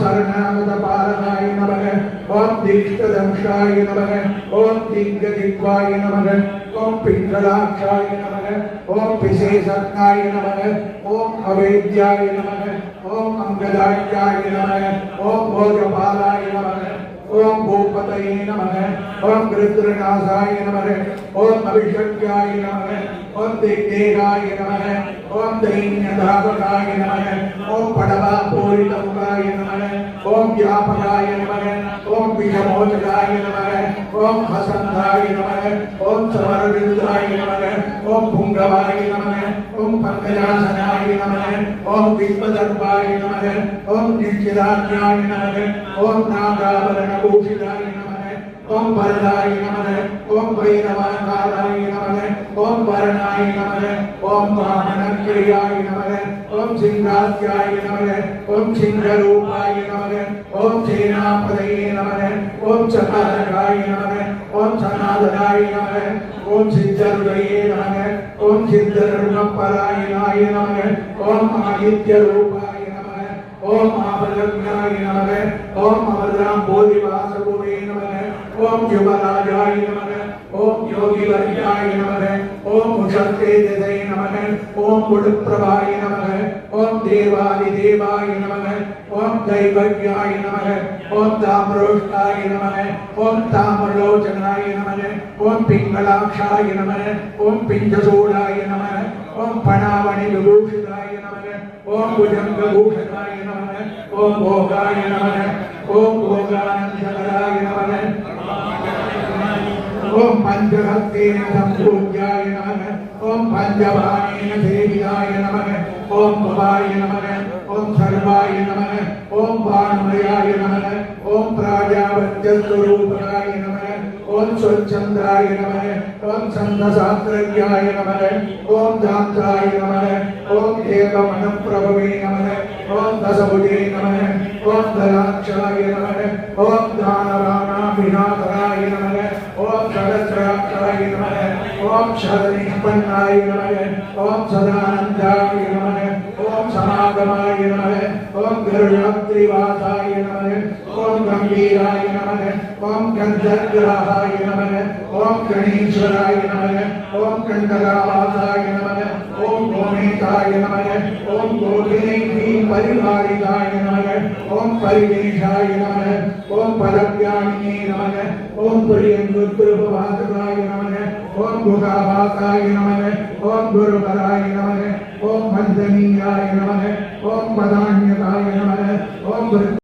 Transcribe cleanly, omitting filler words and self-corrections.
शरणागतपालकाय नमः ओम दीक्षदंशाय नमः ओम दिग्गदिग्वाय नमः ओम पिंगलाक्षाय नमः ओम विशेषज्ञाय नमः ओम अवेद्याय नमः ओम अंगदाख्याय नमः ओम भोजपालाय नमः ओम भूपतये नमः ओम रुद्रनाथाय नमः ओम अभिषज्ञाय नमः ओम दिग्देहाय नमः ओम दैन्यधावकाय नमः ओम पडवापूरितमुखाय नमः ओम व्यापकाय नमः ओम विषमोचकाय नमः ओम हसन्धाय नमः ओम समरविरुद्धाय नमः ओम पुंगवाय नमः ओम पंकजासनाय नमः ओम विश्वदर्पाय नमः ओम निश्चिदाज्ञाय नमः ओम नागाभरणभूषिताय नमः ओम वरदाय नमः ओम भैरवाकाराय नमः ओम वरणाय नमः ओम वामनक्रियाय नमः ओम सिंहास्याय नमः ओम सिंहरूपाय नमः ओम सेनापतये नमः ओम चकारकाय नमः ओम सनातनाय नमः ओम सिद्धरुदये नमः ओम सिद्धरुणपरायणाय नमः ओम आदित्यरूपाय नमः ओम आभरज्ञाय नमः ओम अमरराम बोधिवासुवे नमः ओम युवराजाय नमः ओम योगिवर्याय नमः ओम उषत्तेजसे नमः ओम गुणप्रभाय नमः ओम देवादिदेवाय नमः ओम दैवज्ञाय नमः ओम ताम्रोष्टाय नमः ओम ताम्रलोचनाय नमः ओम पिंगलाक्षाय नमः ओम पिंजसूडाय नमः ओम फणावणि विभूषिताय नमः ओम भुजंगभूषणाय नमः ओम भोगाय नमः ओम भोगानंदकराय नमः ओम पंचहस्तेन संपूज्याय नमः ओम पंचबाणेन सेविताय नमः ओम भवाय नमः ओम सर्वाय नमः ओम भानुमयाय नमः ओम प्राजावत्यस्वरूपाय नमः ओम स्वच्छंदाय नमः ओम छन्दशास्त्रज्ञाय नमः ओम दान्ताय नमः ओम एकमनप्रभवे नमः ओम दशभुजे नमः ओम दलाक्षाय नमः ओम दानवानाभिनाथराय नमः ओम सहस्राक्षाय नमः ओम शरनिष्पन्नाय नमः ओम सदानन्दाय नमः ओम समागमाय नमः ओम गरुडात्रिवासाय नमः ओम गंभीराय नमः ओम गन्धर्वराहाय नमः ओम गणेश्वराय नमः ओम कण्डलावासाय नमः ओम गोमेताय नमः ओम गोपिनी परिवारिकाय नमः ओम परिवेशाय नमः ओम परज्ञानिने नमः ओम प्रियंगुरुवासकाय नमः ओम गुगावासाय नमः ओम गुरुवराय नमः ओम वंदनीयाय नमः ओम वदान्यकाय नमः ओम